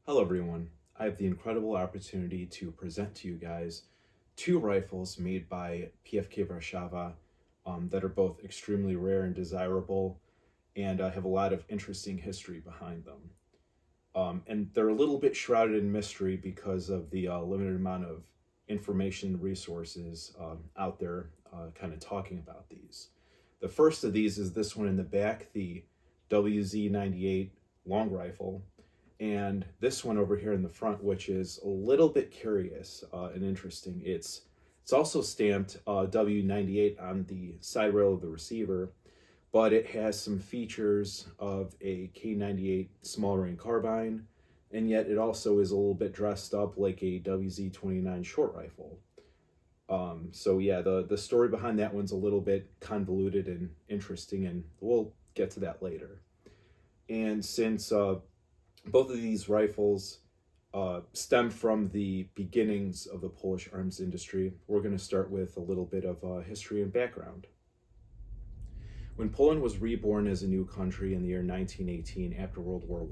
Hello everyone, I have the incredible opportunity to present to you guys two rifles made by PFK Warszawa that are both extremely rare and desirable and have a lot of interesting history behind them. And they're a little bit shrouded in mystery because of the limited amount of information and resources out there kind of talking about these. The first of these is this one in the back, the WZ98 long rifle. And this one over here in the front, which is a little bit curious and interesting. It's also stamped W98 on the side rail of the receiver, but it has some features of a K98 small range carbine, and yet it also is a little bit dressed up like a WZ29 short rifle. So yeah, the story behind that one's a little bit convoluted and interesting, and we'll get to that later. And since both of these rifles stem from the beginnings of the Polish arms industry, we're going to start with a little bit of history and background. When Poland was reborn as a new country in the year 1918 after World War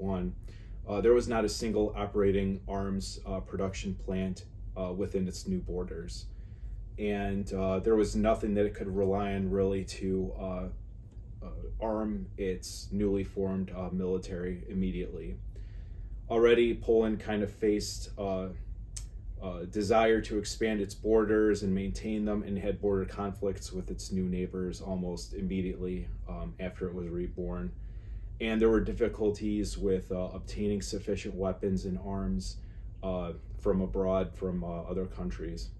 I, there was not a single operating arms production plant within its new borders. And there was nothing that it could rely on really to arm its newly formed military immediately. Already, Poland kind of faced a desire to expand its borders and maintain them, and had border conflicts with its new neighbors almost immediately after it was reborn. And there were difficulties with obtaining sufficient weapons and arms from abroad, from other countries.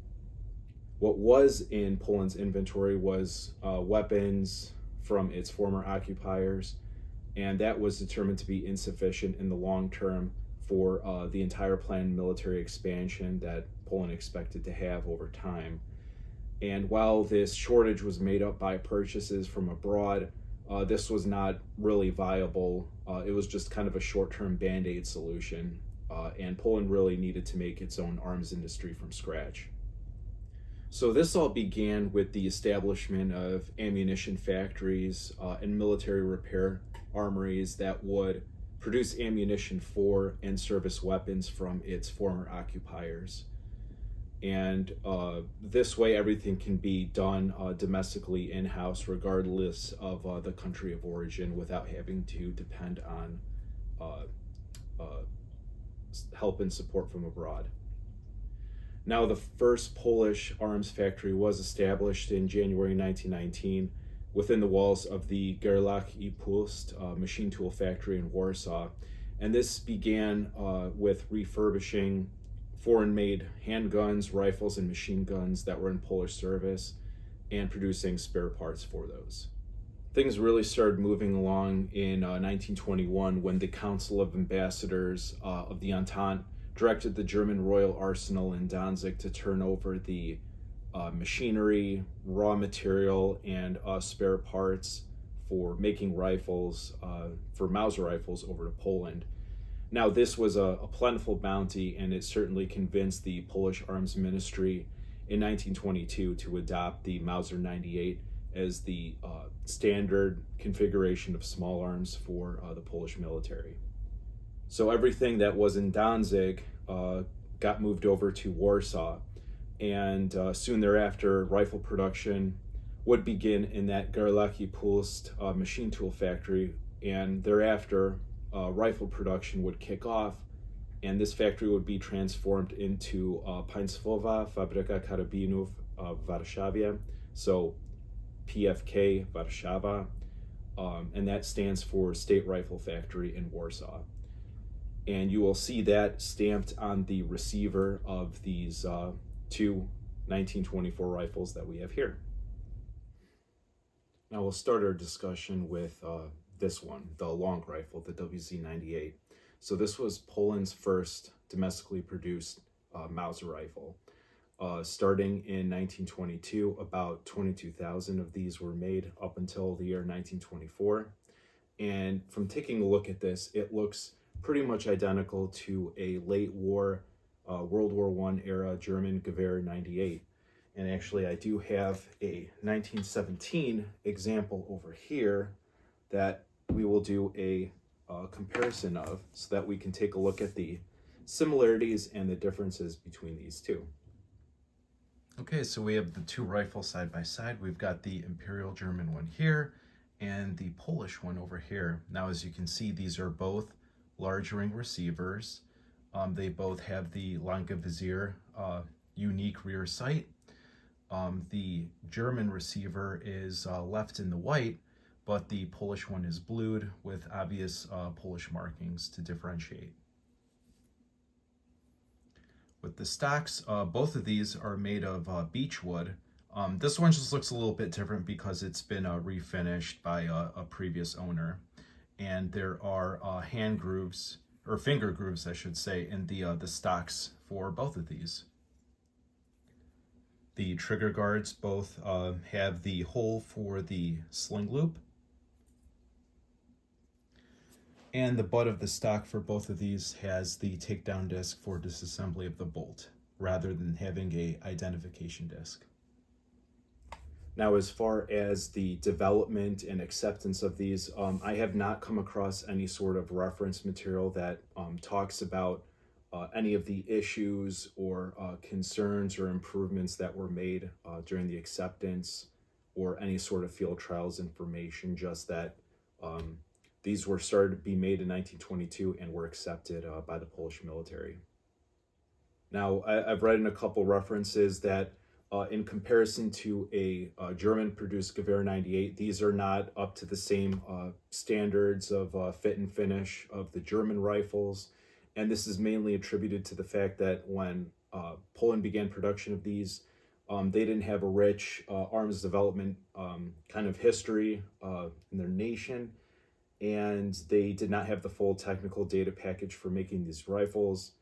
What was in Poland's inventory was weapons from its former occupiers, and that was determined to be insufficient in the long term for the entire planned military expansion that Poland expected to have over time. And while this shortage was made up by purchases from abroad, this was not really viable. It was just kind of a short-term band-aid solution, and Poland really needed to make its own arms industry from scratch. So this all began with the establishment of ammunition factories and military repair armories that would produce ammunition for and service weapons from its former occupiers. And this way everything can be done domestically in-house regardless of the country of origin, without having to depend on help and support from abroad. Now, the first Polish arms factory was established in January 1919 within the walls of the Gerlach i Pust machine tool factory in Warsaw. And this began with refurbishing foreign-made handguns, rifles, and machine guns that were in Polish service, and producing spare parts for those. Things really started moving along in 1921 when the Council of Ambassadors of the Entente directed the German Royal Arsenal in Danzig to turn over the machinery, raw material, and spare parts for making rifles, for Mauser rifles, over to Poland. Now, this was a plentiful bounty, and it certainly convinced the Polish Arms Ministry in 1922 to adopt the Mauser 98 as the standard configuration of small arms for the Polish military. So everything that was in Danzig got moved over to Warsaw, and soon thereafter rifle production would begin in that Gerlach i Pust machine tool factory, and thereafter rifle production would kick off, and this factory would be transformed into Państwowa Fabryka Karabinów w Warszawie, so PFK Warszawa, and that stands for State Rifle Factory in Warsaw. And you will see that stamped on the receiver of these two 1924 rifles that we have here. Now we'll start our discussion with this one, the long rifle, the WZ98. So this was Poland's first domestically produced Mauser rifle. Starting in 1922, about 22,000 of these were made up until the year 1924. And from taking a look at this, it looks pretty much identical to a late war, World War I era German Gewehr 98. And actually, I do have a 1917 example over here that we will do a comparison of, so that we can take a look at the similarities and the differences between these two. Okay, so we have the two rifles side by side. We've got the Imperial German one here and the Polish one over here. Now, as you can see, these are both large ring receivers. They both have the Langevisier unique rear sight. The German receiver is left in the white, but the Polish one is blued with obvious Polish markings to differentiate. With the stocks, both of these are made of beechwood. This one just looks a little bit different because it's been refinished by a previous owner. And there are hand grooves, or finger grooves, I should say, in the stocks for both of these. The trigger guards both have the hole for the sling loop. And the butt of the stock for both of these has the takedown disc for disassembly of the bolt, rather than having a identification disc. Now, as far as the development and acceptance of these, I have not come across any sort of reference material that talks about any of the issues or concerns or improvements that were made during the acceptance, or any sort of field trials information, just that these were started to be made in 1922 and were accepted by the Polish military. Now, I've read in a couple references that in comparison to a German-produced Gewehr 98, these are not up to the same standards of fit and finish of the German rifles. And this is mainly attributed to the fact that when Poland began production of these, they didn't have a rich arms development kind of history in their nation, and they did not have the full technical data package for making these rifles.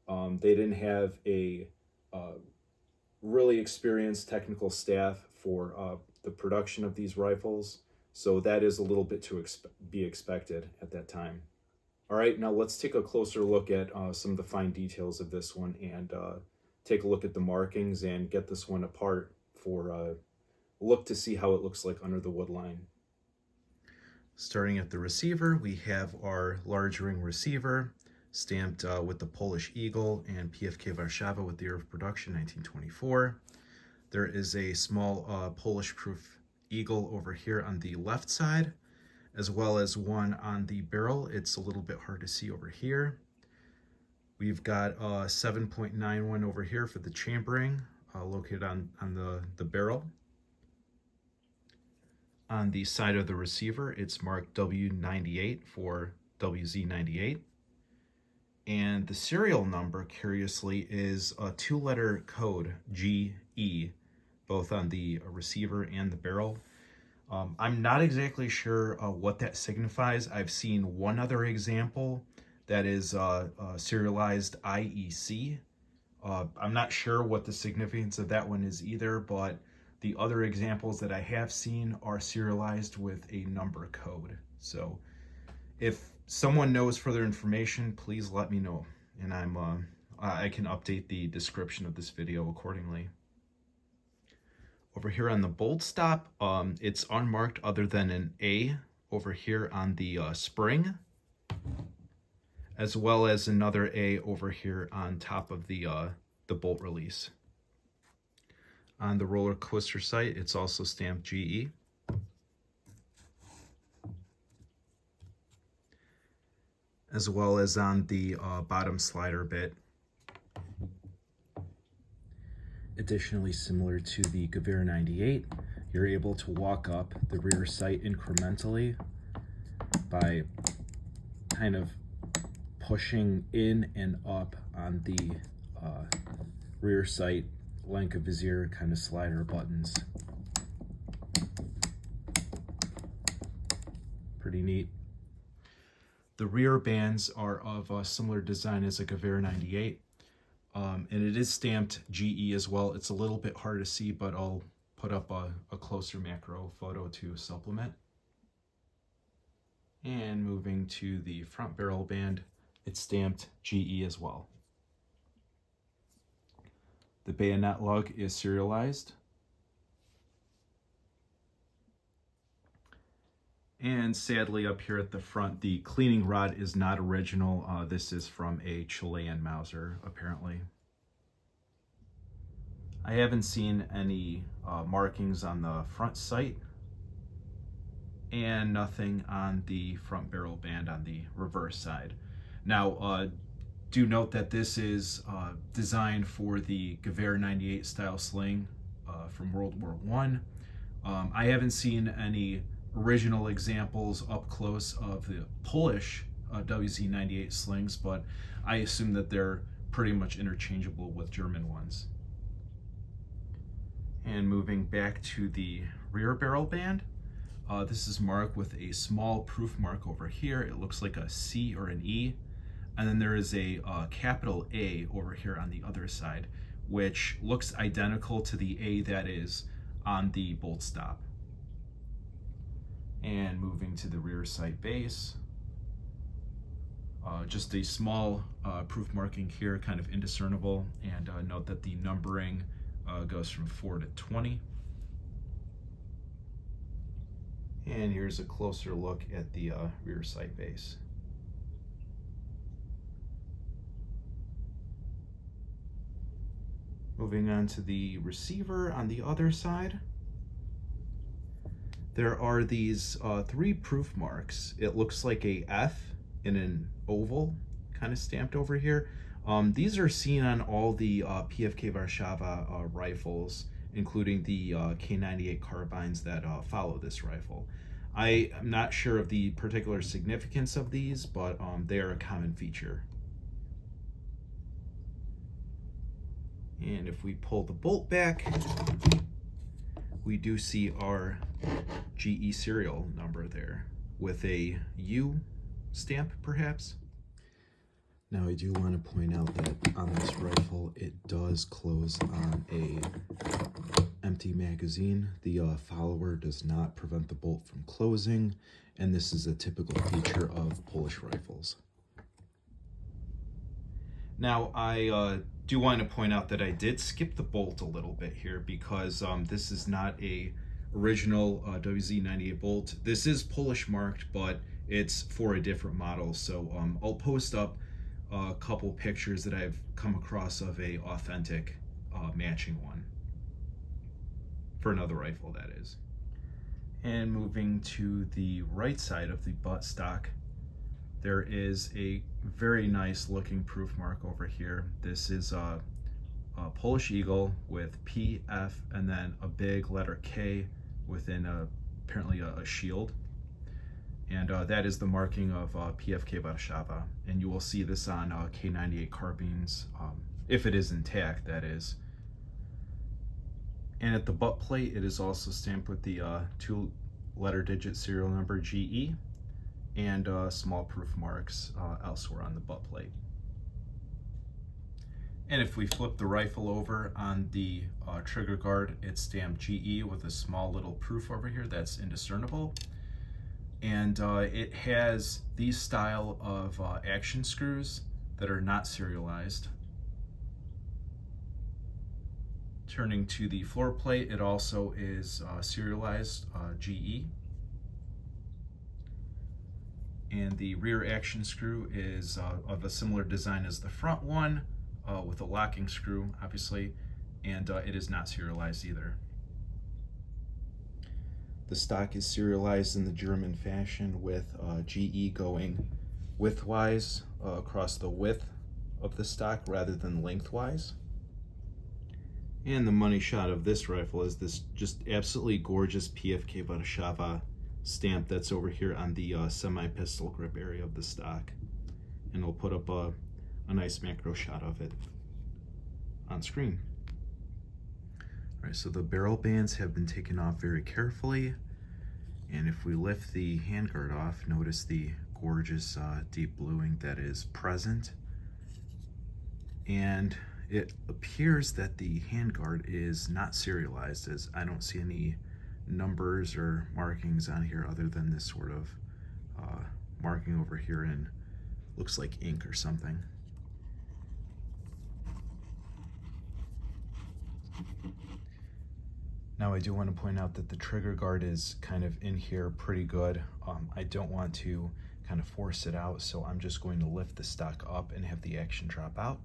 They didn't have a really experienced technical staff for the production of these rifles, so that is a little bit to be expected at that time. All right, now let's take a closer look at some of the fine details of this one, and take a look at the markings and get this one apart for a look to see how it looks like under the wood line. Starting at the receiver, we have our large ring receiver stamped with the Polish Eagle and PFK Warszawa with the year of production, 1924. There is a small Polish proof eagle over here on the left side, as well as one on the barrel. It's a little bit hard to see over here. We've got 7.91 over here for the chambering, located on the barrel. On the side of the receiver, it's marked W98 for WZ98. And the serial number, curiously, is a two-letter code, GE, both on the receiver and the barrel. I'm not exactly sure what that signifies. I've seen one other example that is serialized IEC. I'm not sure what the significance of that one is either, but the other examples that I have seen are serialized with a number code. So if someone knows further information, please let me know, and I can update the description of this video accordingly. Over here on the bolt stop, it's unmarked other than an A over here on the spring, as well as another A over here on top of the bolt release. On the roller coaster sight, it's also stamped GE. As well as on the bottom slider bit. Additionally, similar to the Gewehr 98, you're able to walk up the rear sight incrementally by kind of pushing in and up on the rear sight Langevisier kind of slider buttons. Pretty neat. The rear bands are of a similar design as a Gewehr 98, and it is stamped GE as well. It's a little bit hard to see, but I'll put up a closer macro photo to supplement. And moving to the front barrel band, it's stamped GE as well. The bayonet lug is serialized. And sadly, up here at the front, the cleaning rod is not original. This is from a Chilean Mauser, apparently. I haven't seen any markings on the front sight, and nothing on the front barrel band on the reverse side. Now, do note that this is designed for the Gewehr 98 style sling from World War I. I haven't seen any original examples up close of the Polish WZ98 slings, but I assume that they're pretty much interchangeable with German ones. And moving back to the rear barrel band, this is marked with a small proof mark over here. It looks like a C or an E. And then there is a capital A over here on the other side, which looks identical to the A that is on the bolt stop. And moving to the rear sight base, just a small proof marking here, kind of indiscernible. And note that the numbering goes from 4 to 20. And here's a closer look at the rear sight base. Moving on to the receiver on the other side, there are these 3 proof marks. It looks like a F in an oval kind of stamped over here. These are seen on all the PFK Warszawa rifles, including the K98 carbines that follow this rifle. I am not sure of the particular significance of these, but they are a common feature. And if we pull the bolt back, we do see our GE serial number there with a U stamp, perhaps. Now I do want to point out that on this rifle, it does close on a empty magazine. The follower does not prevent the bolt from closing, and this is a typical feature of Polish rifles. Now I do want to point out that I did skip the bolt a little bit here because this is not a original WZ98 bolt. This is Polish marked, but it's for a different model. So I'll post up a couple pictures that I've come across of a authentic matching one for another rifle, that is. And moving to the right side of the butt stock, there is a very nice looking proof mark over here. This is a Polish Eagle with PF and then a big letter K within apparently a shield. And that is the marking of PFK Warszawa. And you will see this on K98 carbines, if it is intact, that is. And at the butt plate, it is also stamped with the 2-letter digit serial number GE and small proof marks elsewhere on the butt plate. And if we flip the rifle over on the trigger guard, it's stamped GE with a small little proof over here that's indiscernible. And it has these style of action screws that are not serialized. Turning to the floor plate, it also is serialized GE. And the rear action screw is of a similar design as the front one, with a locking screw, obviously, and it is not serialized either. The stock is serialized in the German fashion with GE going widthwise across the width of the stock rather than lengthwise. And the money shot of this rifle is this just absolutely gorgeous PFK Warszawa stamp that's over here on the semi-pistol grip area of the stock. And I'll put up a nice macro shot of it on screen. All right, so the barrel bands have been taken off very carefully. And if we lift the handguard off, notice the gorgeous deep bluing that is present. And it appears that the handguard is not serialized, as I don't see any numbers or markings on here other than this sort of marking over here in looks like ink or something. Now I do want to point out that the trigger guard is kind of in here pretty good. I don't want to kind of force it out, so I'm just going to lift the stock up and have the action drop out.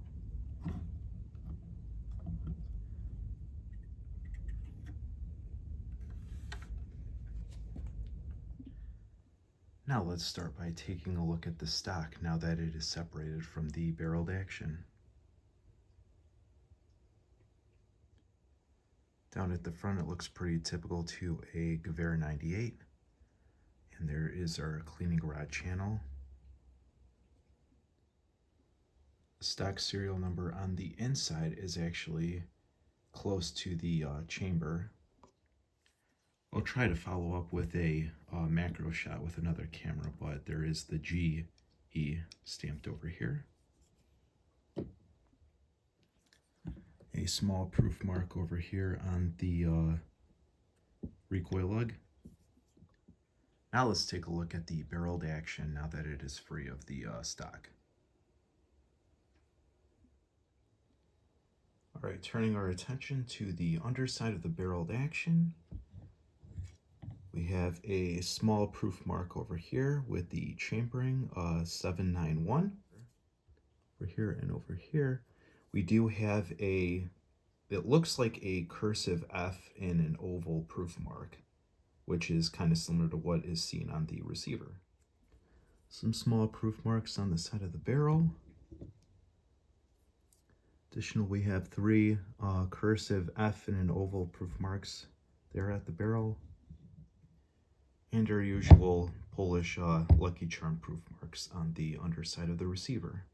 Now let's start by taking a look at the stock now that it is separated from the barreled action. Down at the front, it looks pretty typical to a Gewehr 98. And there is our cleaning rod channel. The stock serial number on the inside is actually close to the chamber. I'll try to follow up with a macro shot with another camera, but there is the GE stamped over here. A small proof mark over here on the recoil lug. Now let's take a look at the barreled action now that it is free of the stock. All right, turning our attention to the underside of the barreled action. We have a small proof mark over here with the chambering 791. Over here and over here, we do have it looks like a cursive F in an oval proof mark, which is kind of similar to what is seen on the receiver. Some small proof marks on the side of the barrel. Additionally, we have 3 cursive F in an oval proof marks there at the barrel. And our usual Polish Lucky Charm proof marks on the underside of the receiver.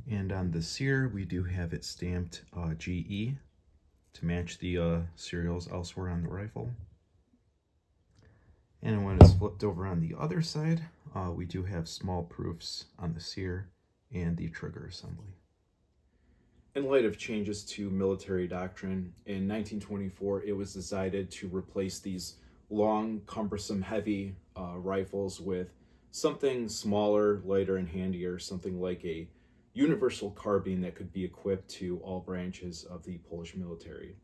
And on the sear, we do have it stamped GE to match the serials elsewhere on the rifle. And when it's flipped over on the other side, we do have small proofs on the sear and the trigger assembly. In light of changes to military doctrine, in 1924, it was decided to replace these long, cumbersome, heavy rifles with something smaller, lighter, and handier, something like a universal carbine that could be equipped to all branches of the Polish military.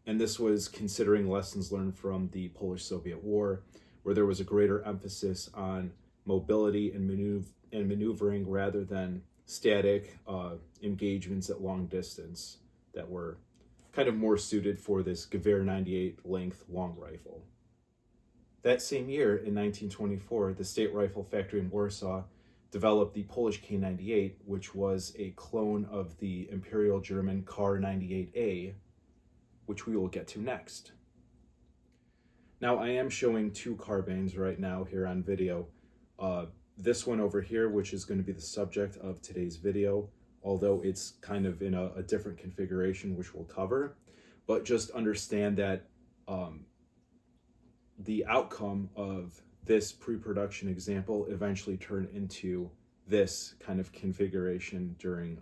And this was considering lessons learned from the Polish-Soviet War, where there was a greater emphasis on mobility and maneuvering rather than static engagements at long distance that were kind of more suited for this Gewehr 98 length long rifle. That same year, in 1924, the State Rifle Factory in Warsaw developed the Polish K98, which was a clone of the Imperial German Kar98A, which we will get to next. Now, I am showing 2 carbines right now here on video. This one over here, which is going to be the subject of today's video, although it's kind of in a different configuration, which we'll cover. But just understand that the outcome of this pre-production example eventually turned into this kind of configuration during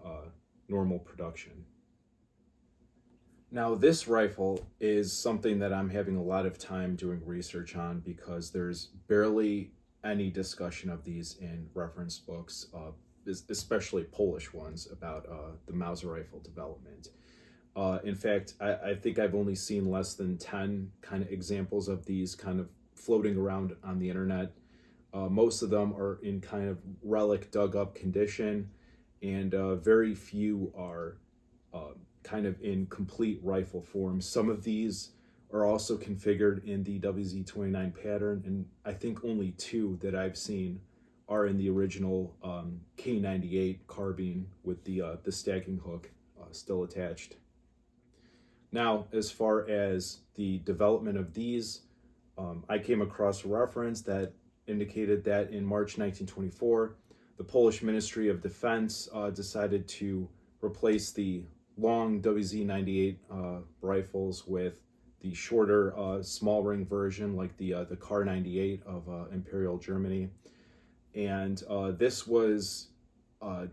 normal production. Now, this rifle is something that I'm having a lot of time doing research on because there's barely any discussion of these in reference books, especially Polish ones, about the Mauser rifle development. In fact, I think I've only seen less than 10 kind of examples of these kind of floating around on the internet. Most of them are in kind of relic dug up condition, and very few are kind of in complete rifle form. Some of these are also configured in the WZ29 pattern, and I think only 2 that I've seen are in the original K98 carbine with the stacking hook still attached. Now, as far as the development of these, I came across a reference that indicated that in March 1924, the Polish Ministry of Defense decided to replace the long WZ98 rifles with the shorter small ring version, like the Kar98 of Imperial Germany. And this was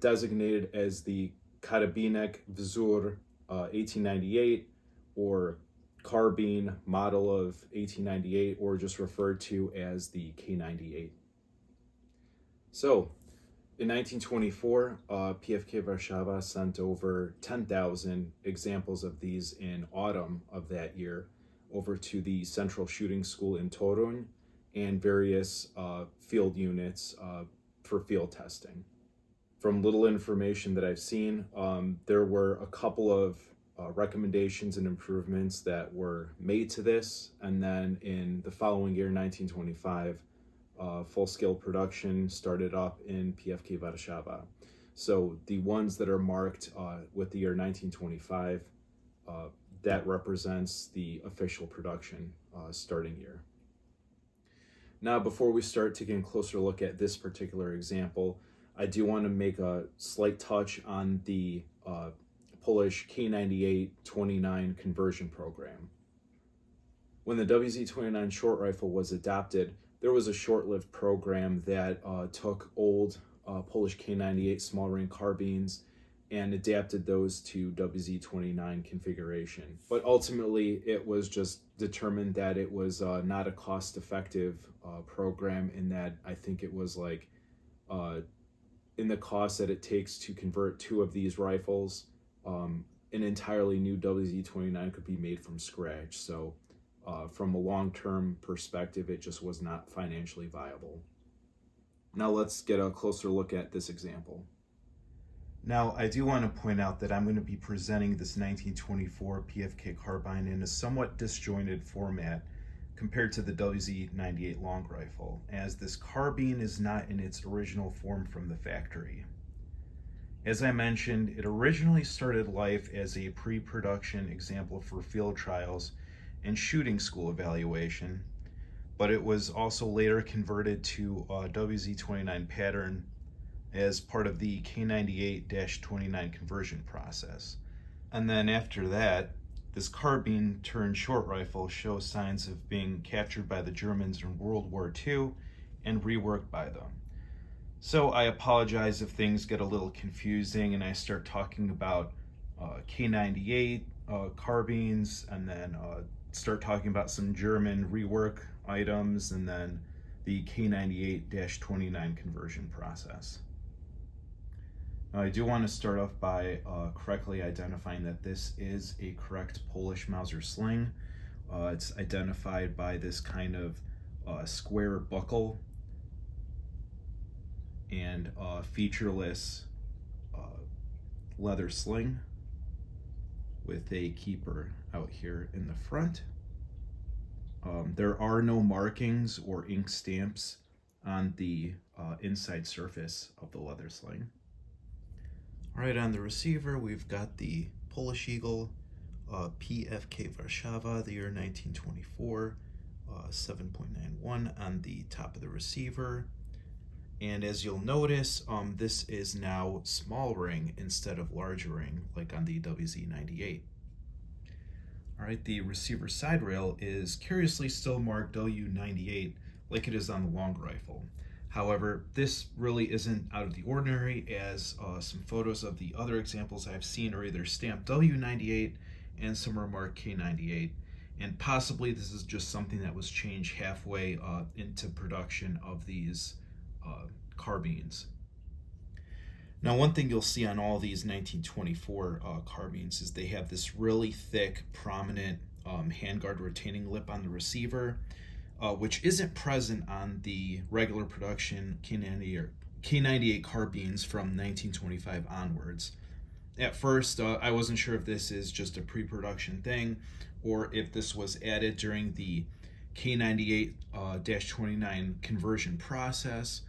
designated as the Carbine Wzór 1898, or carbine model of 1898, or just referred to as the K98. So, In 1924, PFK Warszawa sent over 10,000 examples of these in autumn of that year over to the Central Shooting School in Toruń and various field units for field testing. From little information that I've seen, there were a couple of recommendations and improvements that were made to this, and then in the following year, 1925, full-scale production started up in PFK Warszawa. So the ones that are marked with the year 1925, that represents the official production starting year. Now, before we start taking a closer look at this particular example, I do want to make a slight touch on the Polish K98-29 conversion program. When the WZ-29 short rifle was adopted, there was a short-lived program that took old Polish K98 small ring carbines and adapted those to WZ-29 configuration. But ultimately, it was just determined that it was not a cost-effective program, in that I think it was like in the cost that it takes to convert two of these rifles, an entirely new WZ-29 could be made from scratch. So from a long-term perspective, it just was not financially viable. Now let's get a closer look at this example. Now, I do want to point out that I'm going to be presenting this 1924 PFK carbine in a somewhat disjointed format compared to the WZ-98 long rifle, as this carbine is not in its original form from the factory. As I mentioned, it originally started life as a pre-production example for field trials and shooting school evaluation, but it was also later converted to a WZ-29 pattern as part of the K98-29 conversion process. And then after that, this carbine turned short rifle shows signs of being captured by the Germans in World War II and reworked by them. So I apologize if things get a little confusing and I start talking about K98 carbines, and then start talking about some German rework items, and then the K98-29 conversion process. Now, I do want to start off by correctly identifying that this is a correct Polish Mauser sling. It's identified by this kind of square buckle and featureless leather sling with a keeper out here in the front. There are no markings or ink stamps on the inside surface of the leather sling. All right, on the receiver, we've got the Polish Eagle PFK Warszawa, the year 1924, 7.91 on the top of the receiver. And as you'll notice, this is now small ring instead of large ring, like on the WZ-98. All right, the receiver side rail is curiously still marked W98, like it is on the long rifle. However, this really isn't out of the ordinary, as some photos of the other examples I've seen are either stamped W98 and some are marked K98. And possibly this is just something that was changed halfway into production of these carbines. Now, one thing you'll see on all these 1924 carbines is they have this really thick, prominent handguard retaining lip on the receiver, which isn't present on the regular production K98 carbines from 1925 onwards. At first, I wasn't sure if this is just a pre-production thing or if this was added during the K98-29 conversion process.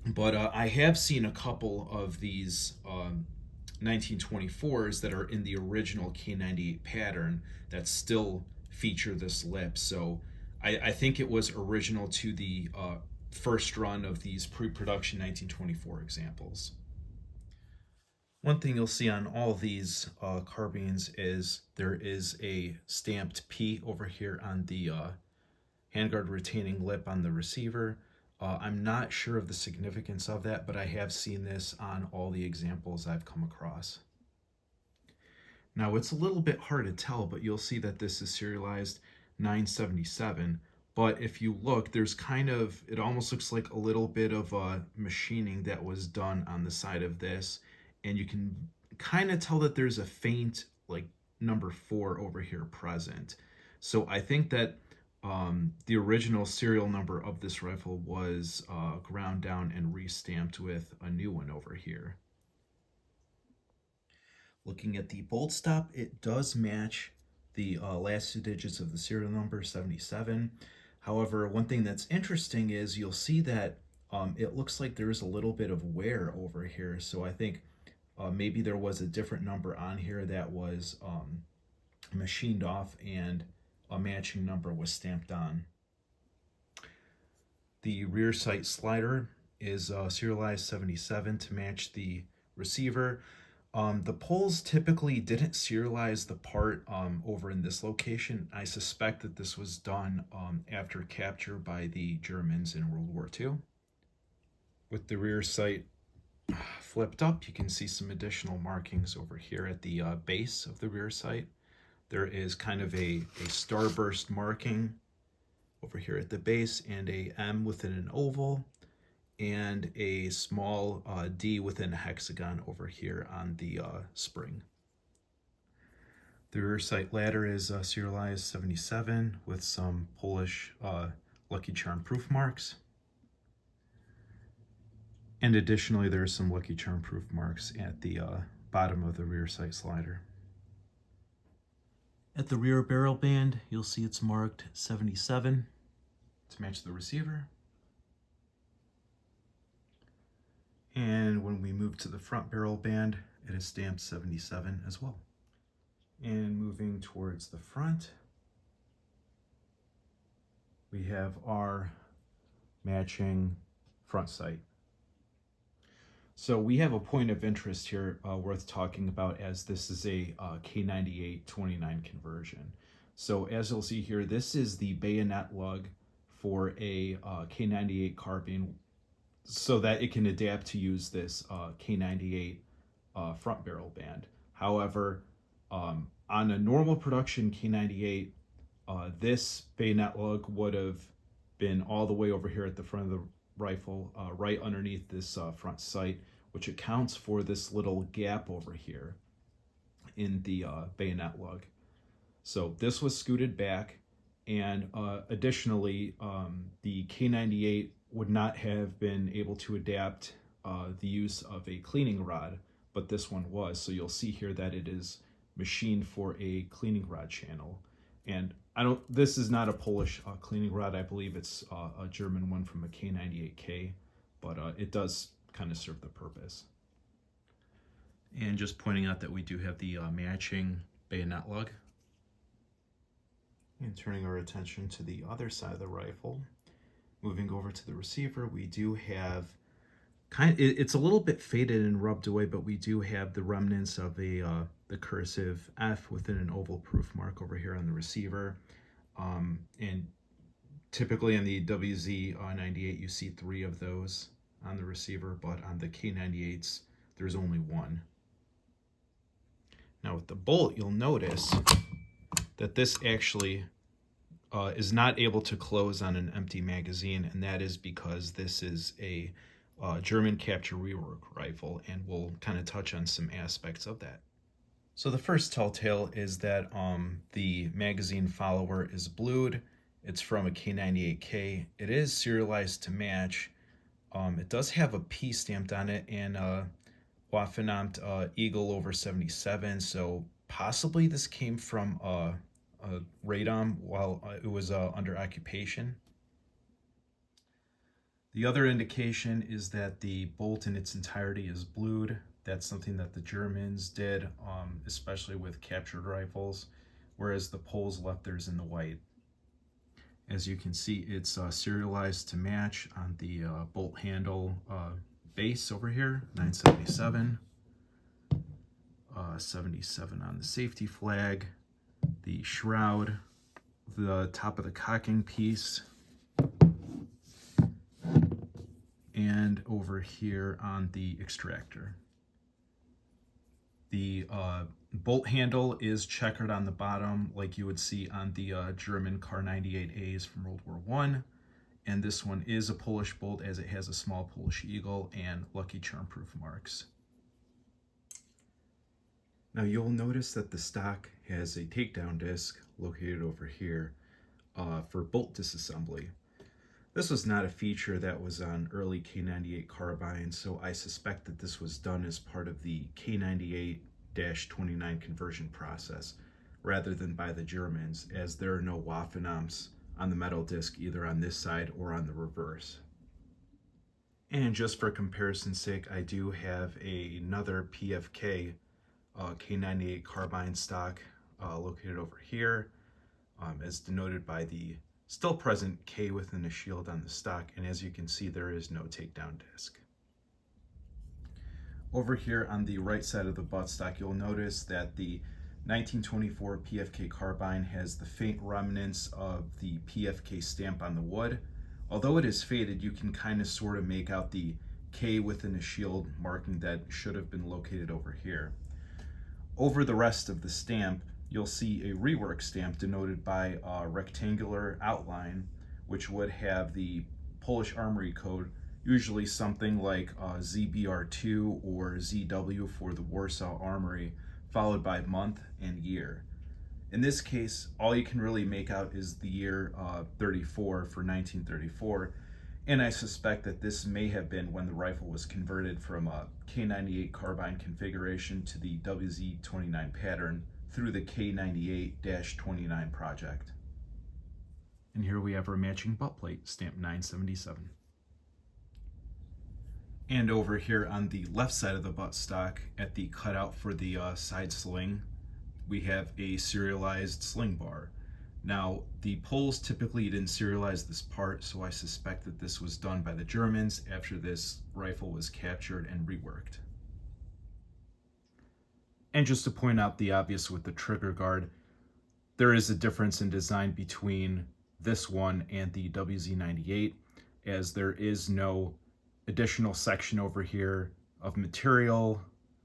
But I have seen a couple of these 1924s that are in the original K98 pattern that still feature this lip. So I think it was original to the first run of these pre-production 1924 examples. One thing you'll see on all these carbines is there is a stamped P over here on the handguard retaining lip on the receiver. I'm not sure of the significance of that, but I have seen this on all the examples I've come across. Now, it's a little bit hard to tell, but you'll see that this is serialized 977, But if you look, there's kind of, it almost looks like a little bit of machining that was done on the side of this. And you can kind of tell that there's a faint like number 4 over here present. So I think that the original serial number of this rifle was ground down and re-stamped with a new one over here. Looking at the bolt stop, it does match the last 2 digits of the serial number, 77. However, one thing that's interesting is you'll see that it looks like there's a little bit of wear over here. So I think maybe there was a different number on here that was machined off and a matching number was stamped on. The rear sight slider is serialized 77 to match the receiver. The Poles typically didn't serialize the part over in this location. I suspect that this was done after capture by the Germans in World War II. With the rear sight flipped up, you can see some additional markings over here at the base of the rear sight. There is kind of a starburst marking over here at the base, and a M within an oval, and a small D within a hexagon over here on the spring. The rear sight ladder is serialized 77 with some Polish Lucky Charm proof marks. And additionally, there's some Lucky Charm proof marks at the bottom of the rear sight slider. At the rear barrel band, you'll see it's marked 77 to match the receiver. And when we move to the front barrel band, it is stamped 77 as well. And moving towards the front, we have our matching front sight. So we have a point of interest here worth talking about, as this is a K98-29 conversion. So as you'll see here, this is the bayonet lug for a K98 carbine, so that it can adapt to use this K98 front barrel band. However, on a normal production K98, this bayonet lug would have been all the way over here at the front of the rifle, right underneath this front sight, which accounts for this little gap over here in the bayonet lug. So this was scooted back, and additionally, the K98 would not have been able to adapt the use of a cleaning rod, but this one was. So you'll see here that it is machined for a cleaning rod channel. And this is not a Polish cleaning rod. I believe it's a German one from a K98K, but it does kind of serve the purpose. And just pointing out that we do have the matching bayonet lug. And turning our attention to the other side of the rifle, moving over to the receiver, we do have it's a little bit faded and rubbed away, but we do have the remnants of the cursive F within an oval proof mark over here on the receiver. And typically on the WZ98, you see 3 of those on the receiver, but on the K98s, there's only 1. Now with the bolt, you'll notice that this actually is not able to close on an empty magazine, and that is because this is a German capture rework rifle, and we'll kind of touch on some aspects of that. So the first telltale is that the magazine follower is blued. It's from a K98K. It is serialized to match. It does have a P stamped on it and Waffenamt Eagle over 77, so possibly this came from a radom while it was under occupation. The other indication is that the bolt in its entirety is blued. That's something that the Germans did, especially with captured rifles, whereas the Poles left theirs in the white. As you can see, it's serialized to match on the bolt handle base over here, 977, 77 on the safety flag, the shroud, the top of the cocking piece, and over here on the extractor. The Bolt handle is checkered on the bottom like you would see on the German Kar98As from World War I. And this one is a Polish bolt as it has a small Polish eagle and Lucky Charm proof marks. Now you'll notice that the stock has a takedown disc located over here for bolt disassembly. This was not a feature that was on early K98 Carbine, so I suspect that this was done as part of the K98-29 conversion process rather than by the Germans, as there are no Waffenamps on the metal disc either on this side or on the reverse. And just for comparison's sake, I do have another PFK K98 Carbine stock located over here, as denoted by the still present K within the shield on the stock, and as you can see, there is no takedown disc. Over here on the right side of the buttstock, you'll notice that the 1924 PFK Carbine has the faint remnants of the PFK stamp on the wood. Although it is faded, you can kind of sort of make out the K within the shield marking that should have been located over here. Over the rest of the stamp, you'll see a rework stamp denoted by a rectangular outline, which would have the Polish Armory code, usually something like ZBR2 or ZW for the Warsaw Armory, followed by month and year. In this case, all you can really make out is the year 34 for 1934, and I suspect that this may have been when the rifle was converted from a K98 Carbine configuration to the WZ29 pattern through the K98-29 project. And here we have our matching butt plate, stamped 977. And over here on the left side of the buttstock, at the cutout for the side sling, we have a serialized sling bar. Now, the Poles typically didn't serialize this part, so I suspect that this was done by the Germans after this rifle was captured and reworked. And just to point out the obvious with the trigger guard, there is a difference in design between this one and the WZ98, as there is no additional section over here of material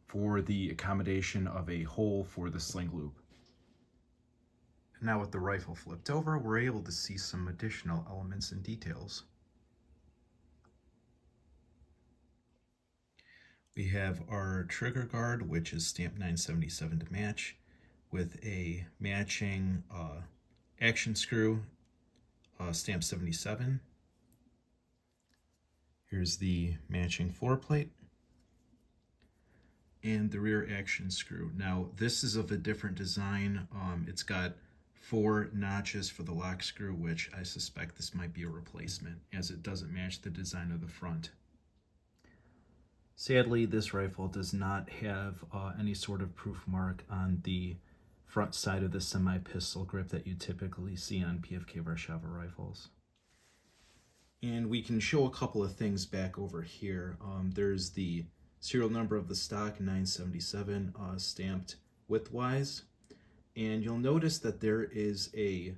for the accommodation of a hole for the sling loop. Now with the rifle flipped over, we're able to see some additional elements and details. We have our trigger guard, which is stamped 977 to match, with a matching action screw, stamped 77. Here's the matching floor plate and the rear action screw. Now this is of a different design. It's got 4 notches for the lock screw, which I suspect this might be a replacement as it doesn't match the design of the front. Sadly, this rifle does not have any sort of proof mark on the front side of the semi-pistol grip that you typically see on PFK Warszawa rifles. And we can show a couple of things back over here. There's the serial number of the stock, 977, stamped widthwise. And you'll notice that there is a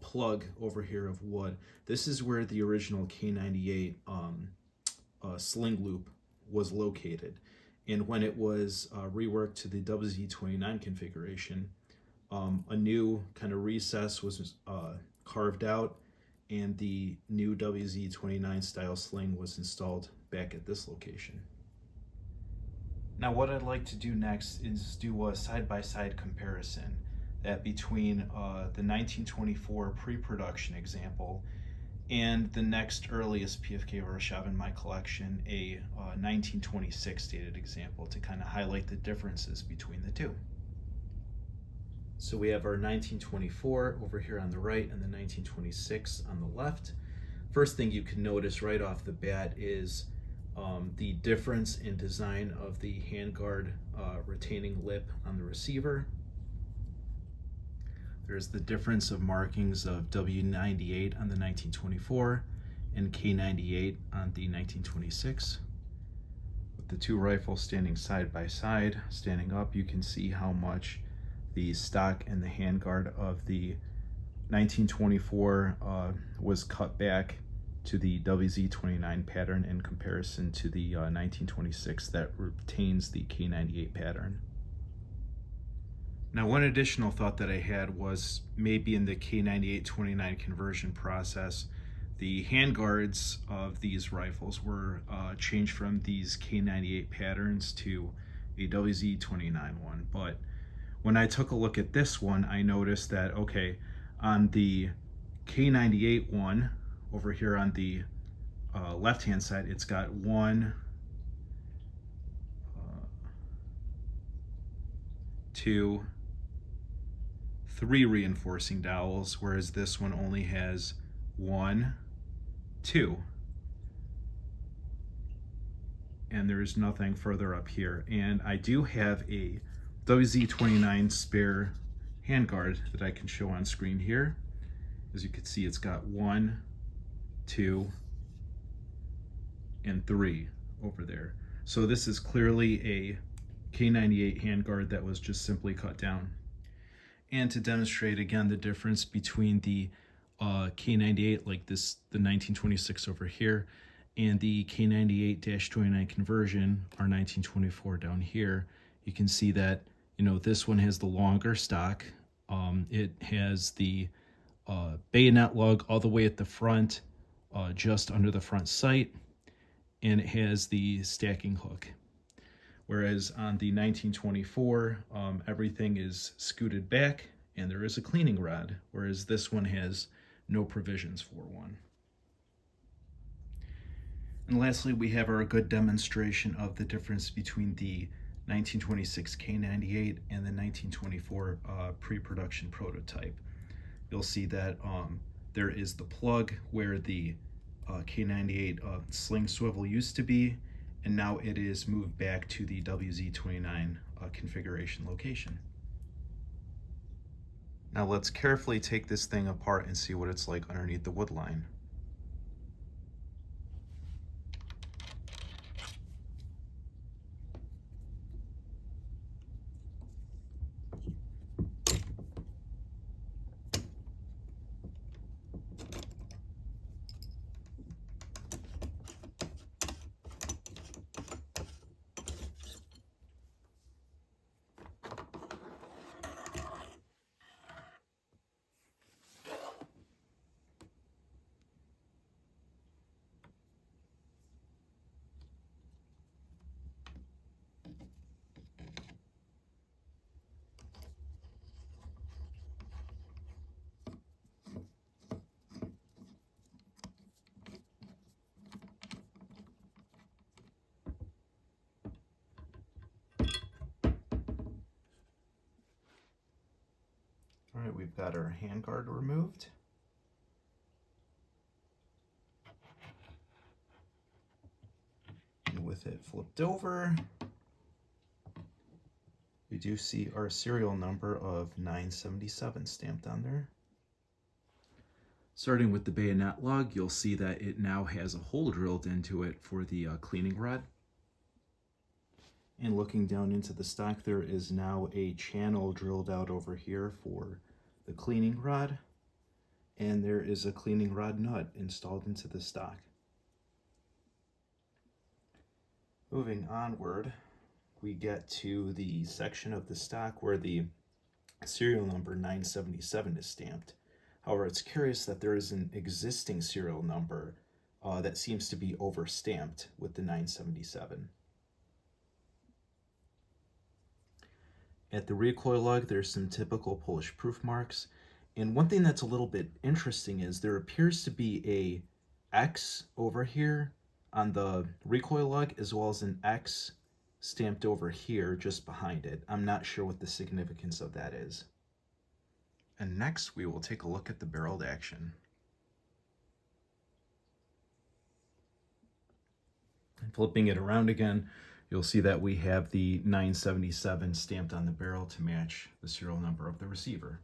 plug over here of wood. This is where the original K98 sling loop was located. And when it was reworked to the WZ29 configuration, a new kind of recess was carved out, and the new WZ29 style sling was installed back at this location. Now what I'd like to do next is do a side-by-side comparison that between the 1924 pre-production example and the next earliest PFK Warszawa in my collection, a 1926 dated example, to kind of highlight the differences between the two. So we have our 1924 over here on the right and the 1926 on the left. First thing you can notice right off the bat is the difference in design of the handguard retaining lip on the receiver. There's the difference of markings of W98 on the 1924 and K98 on the 1926. With the two rifles standing side by side, standing up, you can see how much the stock and the handguard of the 1924 was cut back to the WZ29 pattern in comparison to the 1926 that retains the K98 pattern. Now, one additional thought that I had was maybe in the K98-29 conversion process, the handguards of these rifles were changed from these K98 patterns to a WZ29 one. But when I took a look at this one, I noticed that, okay, on the K98 one, over here on the left-hand side, it's got 1, 2, 3 reinforcing dowels, whereas this one only has 1, 2. And there's nothing further up here. And I do have a WZ29 spare handguard that I can show on screen here. As you can see, it's got 1, 2, and 3 over there. So this is clearly a K98 handguard that was just simply cut down. And to demonstrate again the difference between the K98, like this, the 1926 over here, and the K98-29 conversion, our 1924 down here, you can see that, you know, this one has the longer stock. It has the bayonet lug all the way at the front, just under the front sight, and it has the stacking hook. Whereas on the 1924, everything is scooted back and there is a cleaning rod, whereas this one has no provisions for one. And lastly, we have our good demonstration of the difference between the 1926 K98 and the 1924 pre-production prototype. You'll see that there is the plug where the K98 sling swivel used to be, and now it is moved back to the WZ29 configuration location. Now let's carefully take this thing apart and see what it's like underneath the wood line. All right, we've got our handguard removed. And with it flipped over, we do see our serial number of 977 stamped on there. Starting with the bayonet lug, you'll see that it now has a hole drilled into it for the cleaning rod. And looking down into the stock, there is now a channel drilled out over here for the cleaning rod, and there is a cleaning rod nut installed into the stock. Moving onward, we get to the section of the stock where the serial number 977 is stamped. However, it's curious that there is an existing serial number that seems to be overstamped with the 977. At the recoil lug, there's some typical Polish proof marks. And one thing that's a little bit interesting is there appears to be a X over here on the recoil lug, as well as an X stamped over here just behind it. I'm not sure what the significance of that is. And next, we will take a look at the barreled action. And flipping it around again, you'll see that we have the 977 stamped on the barrel to match the serial number of the receiver.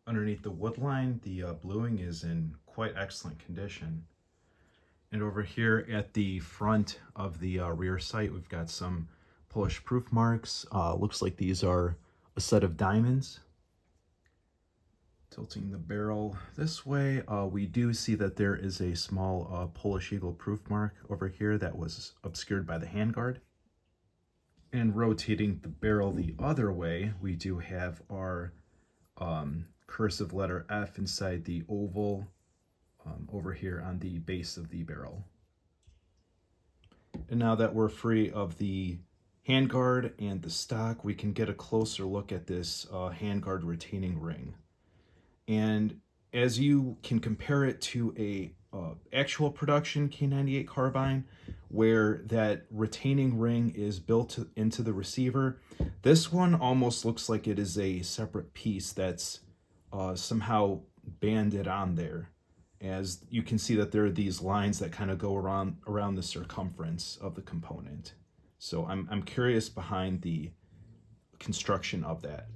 Underneath the wood line, the bluing is in quite excellent condition. And over here at the front of the rear sight, we've got some Polish proof marks. Looks like these are a set of diamonds. Tilting the barrel this way, we do see that there is a small Polish Eagle proof mark over here that was obscured by the handguard. And rotating the barrel the other way, we do have our cursive letter F inside the oval over here on the base of the barrel. And now that we're free of the handguard and the stock, we can get a closer look at this handguard retaining ring. And as you can compare it to a actual production K98 carbine, where that retaining ring is built into the receiver, this one almost looks like it is a separate piece that's somehow banded on there. As you can see that there are these lines that kind of go around the circumference of the component. So I'm curious behind the construction of that.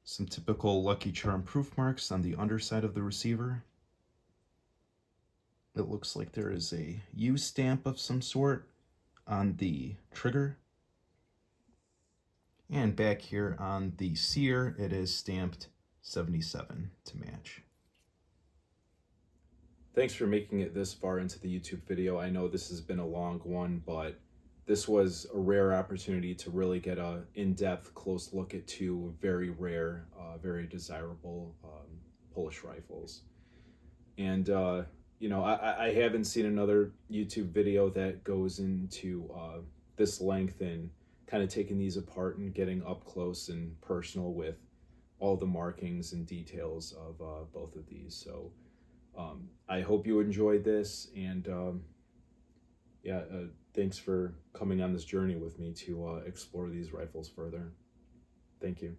Some typical Lucky Charm proof marks on the underside of the receiver. It looks like there is a U stamp of some sort on the trigger. And back here on the sear, it is stamped 77 to match. Thanks for making it this far into the YouTube video. I know this has been a long one, but this was a rare opportunity to really get a in-depth, close look at two very rare, very desirable Polish rifles. And you know, I haven't seen another YouTube video that goes into this length and kind of taking these apart and getting up close and personal with all the markings and details of both of these. So I hope you enjoyed this, and yeah, thanks for coming on this journey with me to explore these rifles further. Thank you.